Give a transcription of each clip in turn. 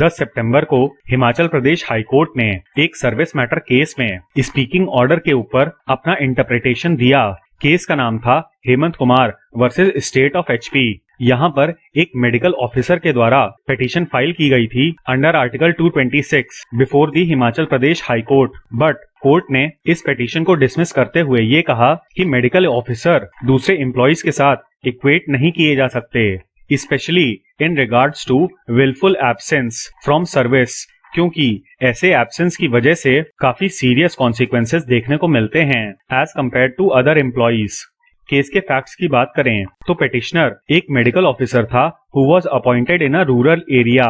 10 सितंबर को हिमाचल प्रदेश हाईकोर्ट ने एक सर्विस मैटर केस में स्पीकिंग ऑर्डर के ऊपर अपना इंटरप्रिटेशन दिया। केस का नाम था Hemant Kumar versus state of HP. यहाँ पर एक मेडिकल ऑफिसर के द्वारा पिटीशन फाइल की गई थी under article 226 before the Himachal Pradesh high court, but court ने इस पिटीशन को डिसमिस करते हुए ये कहा कि मेडिकल ऑफिसर दूसरे एम्प्लॉइज के साथ इक्वेट नहीं किए जा सकते, specially in regards to wilful absence from service, क्योंकि ऐसे एब्सेंस की वजह से काफी सीरियस कॉन्सिक्वेंसेस देखने को मिलते हैं as compare to other employees. Case के फैक्ट्स की बात करें तो पिटिशनर एक मेडिकल ऑफिसर था who was appointed in a rural area.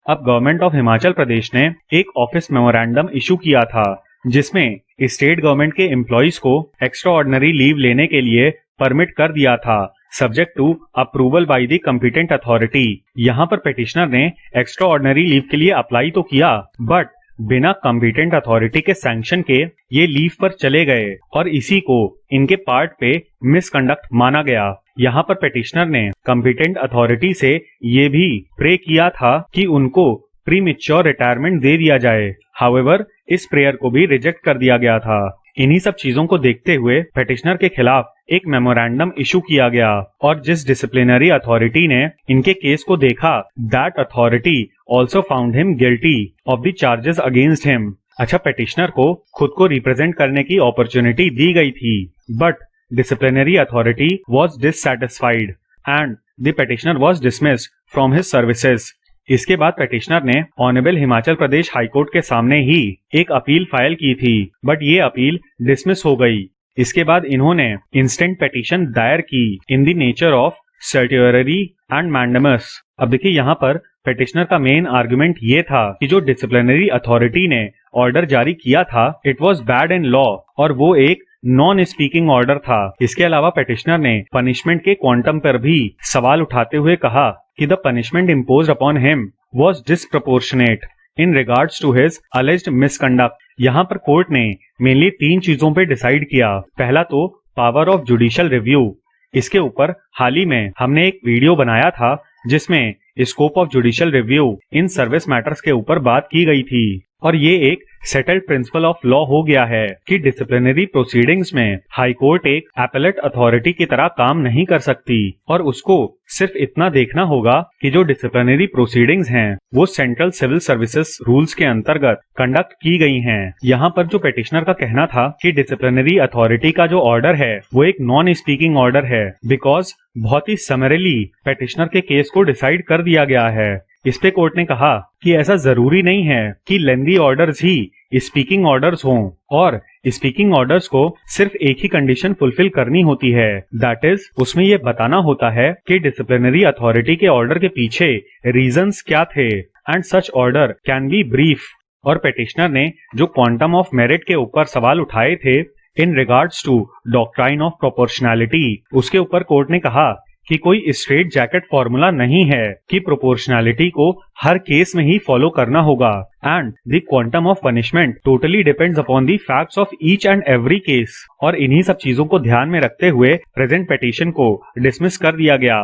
अब गवर्नमेंट ऑफ हिमाचल प्रदेश ने एक ऑफिस मेमोरेंडम इशू किया था जिसमें स्टेट गवर्नमेंट के एम्प्लॉइज को एक्स्ट्रा ऑर्डिनरी लीव लेने के लिए परमिट कर दिया था subject to approval by the competent authority. यहाँ पर पिटिशनर ने एक्स्ट्रा ऑर्डिनरी लीव के लिए अप्लाई तो किया बट बिना कॉम्पिटेंट अथॉरिटी के सैंक्शन के ये लीव पर चले गए और इसी को इनके पार्ट पे मिसकंडक्ट माना गया। यहाँ पर पिटिशनर ने कॉम्पिटेंट अथॉरिटी से ये भी प्रे किया था कि उनको प्रीमेच्योर रिटायरमेंट दे दिया जाए। हाउएवर इस प्रेयर को भी रिजेक्ट कर दिया गया था। इन्हीं सब चीजों को देखते हुए पिटिशनर के खिलाफ एक मेमोरेंडम इशू किया गया और जिस डिसिप्लिनरी अथॉरिटी ने इनके केस को देखा that authority also found him guilty of the charges against him. अच्छा, पिटिशनर को खुद को रिप्रेजेंट करने की अपॉर्चुनिटी दी गई थी but disciplinary authority was dissatisfied and the petitioner was dismissed from his services. इसके बाद पिटिशनर ने ऑनरेबल हिमाचल प्रदेश हाईकोर्ट के सामने ही एक अपील फाइल की थी बट ये अपील डिसमिस हो गई। इसके बाद इन्होंने इंस्टेंट पिटीशन दायर की in the nature of certiorari and mandamus. अब देखिए यहाँ पर पिटिशनर का मेन आर्गुमेंट ये था कि जो डिसिप्लिनरी अथॉरिटी ने ऑर्डर जारी किया था it was bad in law और वो एक नॉन स्पीकिंग ऑर्डर था। इसके अलावा पिटिशनर ने पनिशमेंट के क्वांटम पर भी सवाल उठाते हुए कहा कि the punishment imposed upon him was disproportionate in regards to his alleged misconduct. यहाँ पर कोर्ट ने मेनली 3 चीजों पे डिसाइड किया। पहला तो पावर ऑफ जुडिशियल रिव्यू। इसके ऊपर हाल ही में हमने एक वीडियो बनाया था जिसमें scope of judicial review in service matters के ऊपर बात की गई थी और ये एक सेटल्ड प्रिंसिपल ऑफ लॉ हो गया है कि डिसिप्लिनरी प्रोसीडिंग्स में हाई कोर्ट एक एपेलेट अथॉरिटी की तरह काम नहीं कर सकती और उसको सिर्फ इतना देखना होगा कि जो डिसिप्लिनरी प्रोसीडिंग्स हैं वो सेंट्रल सिविल सर्विसेज रूल्स के अंतर्गत कंडक्ट की गई हैं। यहाँ पर जो पिटिशनर का कहना था कि डिसिप्लिनरी अथॉरिटी का जो ऑर्डर है वो एक नॉन स्पीकिंग ऑर्डर है बिकॉज बहुत ही समरली पिटिशनर के केस को डिसाइड कर दिया गया है। इस पे कोर्ट ने कहा कि ऐसा जरूरी नहीं है कि लेंदी ऑर्डर्स ही स्पीकिंग ऑर्डर्स हों और स्पीकिंग ऑर्डर्स को सिर्फ एक ही कंडीशन फुलफिल करनी होती है, दैट इज उसमें ये बताना होता है कि डिसिप्लिनरी अथॉरिटी के ऑर्डर के पीछे रीजंस क्या थे and such order can be brief. और पिटिशनर ने जो क्वांटम ऑफ मेरिट के ऊपर सवाल उठाए थे in regards to doctrine of proportionality, उसके ऊपर कोर्ट ने कहा कि कोई स्ट्रेट जैकेट फॉर्मूला नहीं है कि प्रोपोर्शनैलिटी को हर केस में ही फॉलो करना होगा and the quantum of punishment totally depends upon the facts of each and every case. और इन्हीं सब चीजों को ध्यान में रखते हुए प्रेजेंट पिटीशन को डिसमिस कर दिया गया।